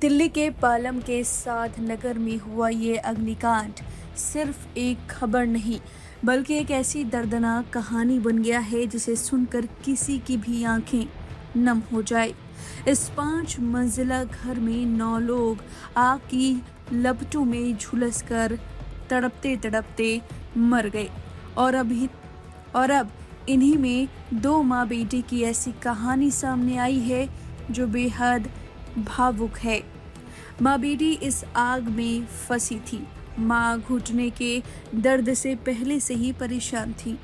दिल्ली के पालम के साथ नगर में हुआ ये अग्निकांड सिर्फ एक खबर नहीं बल्कि एक ऐसी दर्दनाक कहानी बन गया है जिसे सुनकर किसी की भी आंखें नम हो जाए। इस 5 मंजिला घर में 9 लोग आग की लपटों में झुलस कर तड़पते तड़पते मर गए और अब इन्हीं में 2 माँ बेटे की ऐसी कहानी सामने आई है जो बेहद भावुक है। माँ बेटी इस आग में फंसी थी। माँ घुटने के दर्द से पहले से ही परेशान थी।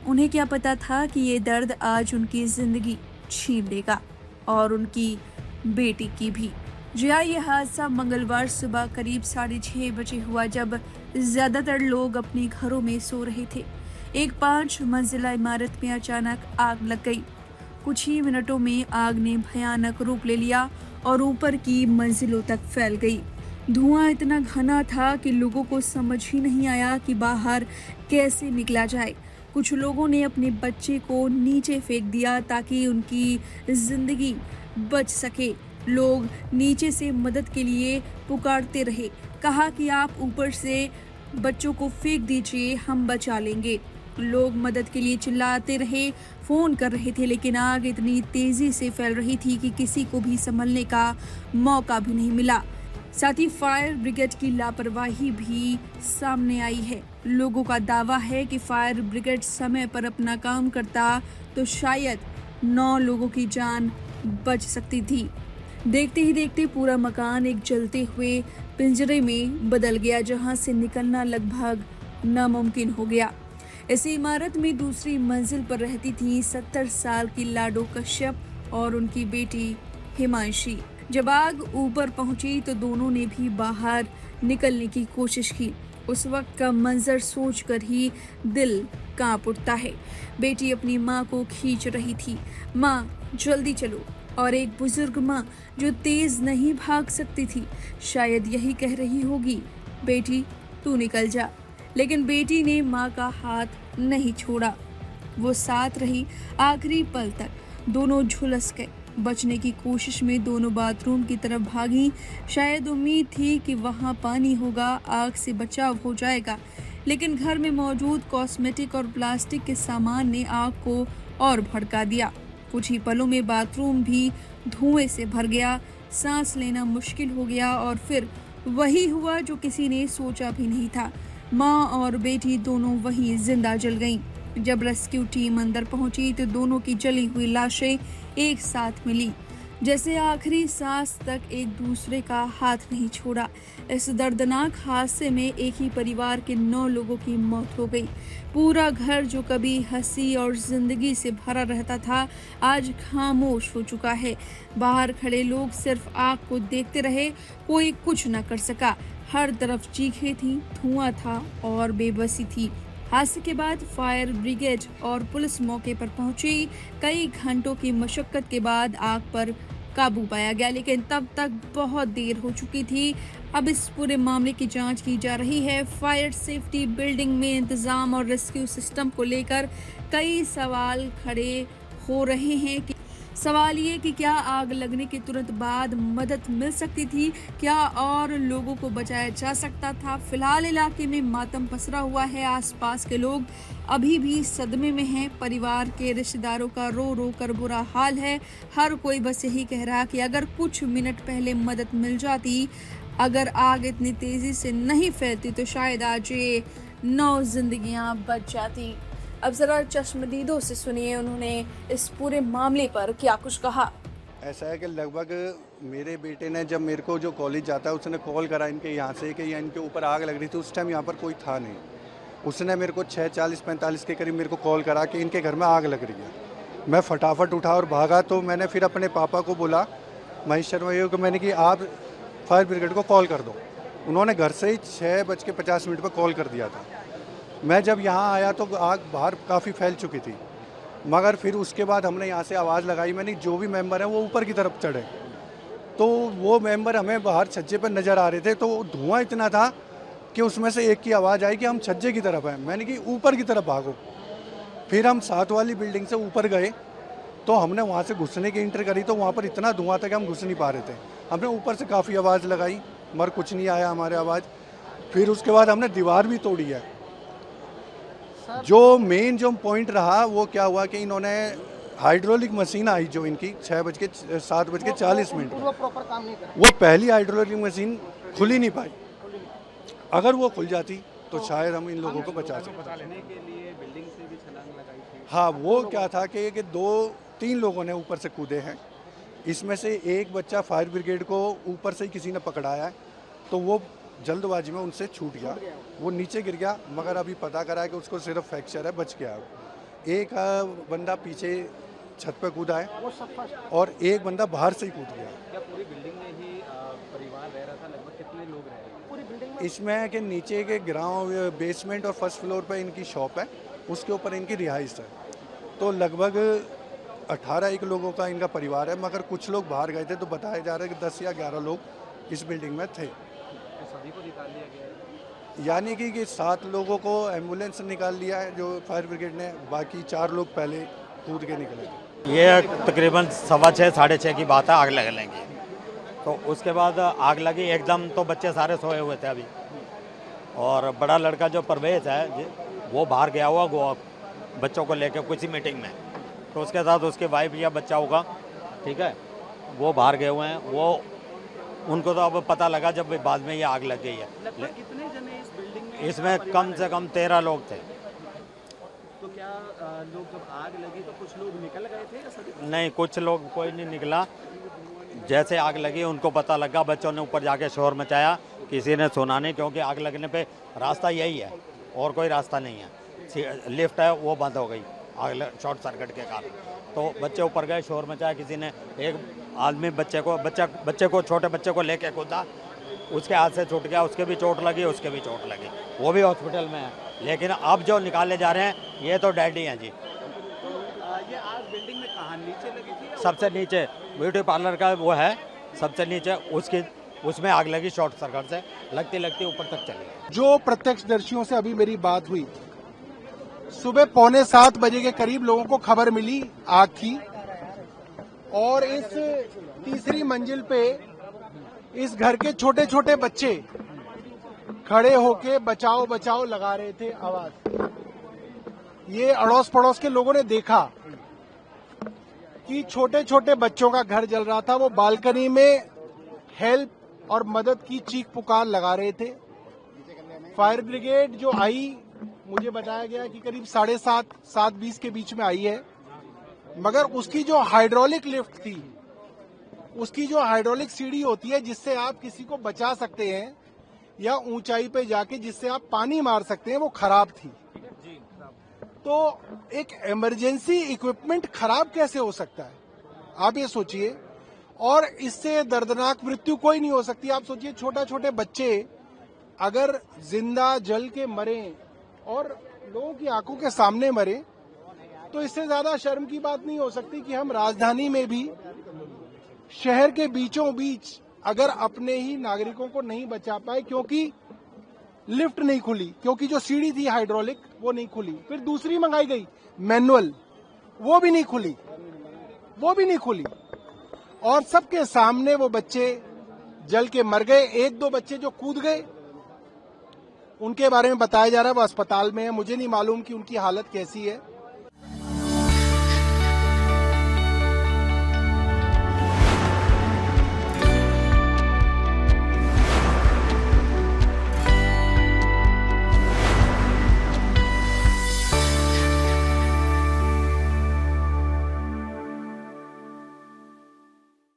उन्हें क्या पता था कि ये दर्द आज उनकी जिंदगी छीन लेगा और उनकी बेटी की भी। जी हाँ, ये हादसा मंगलवार सुबह करीब 6:30 बजे हुआ जब ज्यादातर लोग अपने घरों में सो रहे थे। एक 5 मंजिला इमारत में अचानक आग लग गई। कुछ ही मिनटों में आग ने भयानक रूप ले लिया और ऊपर की मंजिलों तक फैल गई। धुआं इतना घना था कि लोगों को समझ ही नहीं आया कि बाहर कैसे निकला जाए। कुछ लोगों ने अपने बच्चे को नीचे फेंक दिया ताकि उनकी जिंदगी बच सके। लोग नीचे से मदद के लिए पुकारते रहे, कहा कि आप ऊपर से बच्चों को फेंक दीजिए, हम बचा लेंगे। लोग मदद के लिए चिल्लाते रहे, फोन कर रहे थे, लेकिन आग इतनी तेजी से फैल रही थी कि किसी को भी संभलने का मौका भी नहीं मिला। साथ ही फायर ब्रिगेड की लापरवाही भी सामने आई है। लोगों का दावा है कि फायर ब्रिगेड समय पर अपना काम करता तो शायद 9 लोगों की जान बच सकती थी। देखते ही देखते पूरा मकान एक जलते हुए पिंजरे में बदल गया, जहां से निकलना लगभग नामुमकिन हो गया। इसी इमारत में दूसरी मंजिल पर रहती थी 70 साल की लाडो कश्यप और उनकी बेटी हिमांशी। जब आग ऊपर पहुंची तो दोनों ने भी बाहर निकलने की कोशिश की। उस वक्त का मंजर सोचकर ही दिल कांप उठता है। बेटी अपनी माँ को खींच रही थी, माँ जल्दी चलो, और एक बुजुर्ग माँ जो तेज नहीं भाग सकती थी शायद यही कह रही होगी, बेटी तू निकल जा। लेकिन बेटी ने माँ का हाथ नहीं छोड़ा, वो साथ रही आखिरी पल तक। दोनों झुलस गए। बचने की कोशिश में दोनों बाथरूम की तरफ भागी। शायद उम्मीद थी कि वहाँ पानी होगा, आग से बचाव हो जाएगा, लेकिन घर में मौजूद कॉस्मेटिक और प्लास्टिक के सामान ने आग को और भड़का दिया। कुछ ही पलों में बाथरूम भी धुएं से भर गया। सांस लेना मुश्किल हो गया और फिर वही हुआ जो किसी ने सोचा भी नहीं था। माँ और बेटी दोनों वहीं जिंदा जल गईं। जब रेस्क्यू टीम अंदर पहुंची तो दोनों की जली हुई लाशें एक साथ मिली, जैसे आखिरी सांस तक एक दूसरे का हाथ नहीं छोड़ा। इस दर्दनाक हादसे में एक ही परिवार के 9 लोगों की मौत हो गई। पूरा घर जो कभी हंसी और जिंदगी से भरा रहता था, आज खामोश हो चुका है। बाहर खड़े लोग सिर्फ आग को देखते रहे, कोई कुछ न कर सका। हर तरफ चीखें थीं, धुआं था और बेबसी थी। हादसे के बाद फायर ब्रिगेड और पुलिस मौके पर पहुंची। कई घंटों की मशक्कत के बाद आग पर काबू पाया गया, लेकिन तब तक बहुत देर हो चुकी थी। अब इस पूरे मामले की जांच की जा रही है। फायर सेफ्टी, बिल्डिंग में इंतजाम और रेस्क्यू सिस्टम को लेकर कई सवाल खड़े हो रहे हैं। सवाल ये कि क्या आग लगने के तुरंत बाद मदद मिल सकती थी, क्या और लोगों को बचाया जा सकता था। फिलहाल इलाके में मातम पसरा हुआ है। आसपास के लोग अभी भी सदमे में हैं। परिवार के रिश्तेदारों का रो रो कर बुरा हाल है। हर कोई बस यही कह रहा कि अगर कुछ मिनट पहले मदद मिल जाती, अगर आग इतनी तेजी से नहीं फैलती तो शायद आज ये 9 जिंदगियां बच जाती। अब जरा चश्मदीदों से सुनिए उन्होंने इस पूरे मामले पर क्या कुछ कहा। ऐसा है कि लगभग मेरे बेटे ने, जब मेरे को जो कॉलेज जाता है, उसने कॉल करा इनके यहाँ से कि इनके ऊपर आग लग रही थी। उस टाइम यहाँ पर कोई था नहीं। उसने मेरे को 6:40-45 के करीब मेरे को कॉल करा कि इनके घर में आग लग रही है। मैं फटाफट उठा और भागा। तो मैंने फिर अपने पापा को बोला, महेश शर्मा को, मैंने कि आप फायर ब्रिगेड को कॉल कर दो। उन्होंने घर से ही 6:50 पर कॉल कर दिया था। मैं जब यहाँ आया तो आग बाहर काफ़ी फैल चुकी थी, मगर फिर उसके बाद हमने यहाँ से आवाज़ लगाई। मैंने जो भी मेंबर हैं वो ऊपर की तरफ चढ़े, तो वो मेंबर हमें बाहर छज्जे पर नज़र आ रहे थे। तो धुआं इतना था कि उसमें से एक की आवाज़ आई कि हम छज्जे की तरफ हैं। मैंने कि ऊपर की तरफ भागो। फिर हम 7 वाली बिल्डिंग से ऊपर गए तो हमने वहाँ से घुसने की एंट्री करी, तो वहाँ पर इतना धुआं था कि हम घुस नहीं पा रहे थे। हमने ऊपर से काफ़ी आवाज़ लगाई मगर कुछ नहीं आया हमारे आवाज़। फिर उसके बाद हमने दीवार भी तोड़ी है। जो मेन जो पॉइंट रहा वो क्या हुआ कि इन्होंने हाइड्रोलिक मशीन आई जो इनकी 7:40 वो प्रॉपर काम नहीं कर वो पहली हाइड्रोलिक मशीन खुल ही नहीं पाई। अगर वो खुल जाती तो शायद हम इन लोगों को बचा सकते। के लिए बिल्डिंग से भी छलांग लगाई थी। हाँ, वो क्या था कि 2-3 लोगों ने ऊपर से कूदे हैं। इसमें से एक बच्चा फायर ब्रिगेड को ऊपर से ही किसी ने पकड़ाया है, तो वो जल्दबाजी में उनसे छूट गया, वो नीचे गिर गया। मगर अभी पता करा है कि उसको सिर्फ फ्रैक्चर है, बच गया। एक बंदा पीछे छत पे कूदा है वो सब फर्स्ट। और एक बंदा बाहर से ही कूद गया। क्या पूरी बिल्डिंग में ही परिवार रह रहा था? लगभग कितने लोग रह रहे थे पूरी बिल्डिंग में? इसमें है कि नीचे के ग्राउंड बेसमेंट और फर्स्ट फ्लोर पे इनकी शॉप है, उसके ऊपर इनकी रिहाइश है। तो लगभग 18-1 लोगों का इनका परिवार है, मगर कुछ लोग बाहर गए थे, तो बताया जा रहा है कि 10 या 11 लोग इस बिल्डिंग में थे। तो सभी को निकाल लिया गया है। यानी कि 7 लोगों को एम्बुलेंस से निकाल लिया है जो फायर ब्रिगेड ने, बाकी 4 लोग पहले कूद के निकले थे। ये तकरीबन 6:15 साढ़े 6 की बात है, आग लगने लगी। तो उसके बाद आग लगी एकदम, तो बच्चे सारे सोए हुए थे अभी। और बड़ा लड़का जो परवेज है वो बाहर गया हुआ गोवा बच्चों को लेकर किसी मीटिंग में, तो उसके साथ उसके वाइफ या बच्चा होगा, ठीक है, वो बाहर गए हुए हैं। वो उनको तो अब पता लगा जब बाद में ये आग लग गई है। लगभग कितने जने इस बिल्डिंग में? इसमें कम से कम 13 लोग थे। तो क्या लोग जब आग लगी तो कुछ लोग निकल गए थे या सभी? नहीं, कुछ लोग कोई नहीं निकला। जैसे आग लगी उनको पता लगा, बच्चों ने ऊपर जाके शोर मचाया, किसी ने सुना नहीं, क्योंकि आग लगने पे रास्ता यही है और कोई रास्ता नहीं है। लिफ्ट है वो बंद हो गई आग शॉर्ट सर्किट के कारण। तो बच्चे ऊपर गए, शोर मचाया, किसी ने, एक आदमी बच्चे को छोटे बच्चे को लेके कूदा, उसके हाथ से छूट गया, उसके भी चोट लगी, उसके भी चोट लगी, वो भी हॉस्पिटल में है। लेकिन अब जो निकाले जा रहे हैं ये तो डेड ही हैं जी। ये आग बिल्डिंग में कहाँ नीचे लगी थी या सबसे नीचे ब्यूटी पार्लर का वो है, सबसे नीचे उसमें आग लगी शॉर्ट सर्किट से, लगती लगती ऊपर तक चली। जो प्रत्यक्षदर्शियों से अभी मेरी बात हुई, सुबह 6:45 बजे के करीब लोगों को खबर मिली आग की, और इस तीसरी मंजिल पे इस घर के छोटे छोटे बच्चे खड़े होके बचाओ बचाओ लगा रहे थे आवाज। ये अड़ोस पड़ोस के लोगों ने देखा कि छोटे छोटे बच्चों का घर जल रहा था। वो बालकनी में हेल्प और मदद की चीख पुकार लगा रहे थे। फायर ब्रिगेड जो आई, मुझे बताया गया कि करीब 7:30-7:20 के बीच में आई है, मगर उसकी जो हाइड्रोलिक लिफ्ट थी, उसकी जो हाइड्रोलिक सीढ़ी होती है जिससे आप किसी को बचा सकते हैं या ऊंचाई पे जाके जिससे आप पानी मार सकते हैं, वो खराब थी। तो एक इमरजेंसी इक्विपमेंट खराब कैसे हो सकता है, आप ये सोचिए। और इससे दर्दनाक मृत्यु कोई नहीं हो सकती। आप सोचिए, छोटे बच्चे अगर जिंदा जल के मरे और लोगों की आंखों के सामने मरे, तो इससे ज्यादा शर्म की बात नहीं हो सकती कि हम राजधानी में भी शहर के बीचों बीच अगर अपने ही नागरिकों को नहीं बचा पाए क्योंकि लिफ्ट नहीं खुली, क्योंकि जो सीढ़ी थी हाइड्रोलिक वो नहीं खुली, फिर दूसरी मंगाई गई मैनुअल, वो भी नहीं खुली, और सबके सामने वो बच्चे जल के मर गए। 1-2 बच्चे जो कूद गए, उनके बारे में बताया जा रहा है वो अस्पताल में है। मुझे नहीं मालूम कि उनकी हालत कैसी है।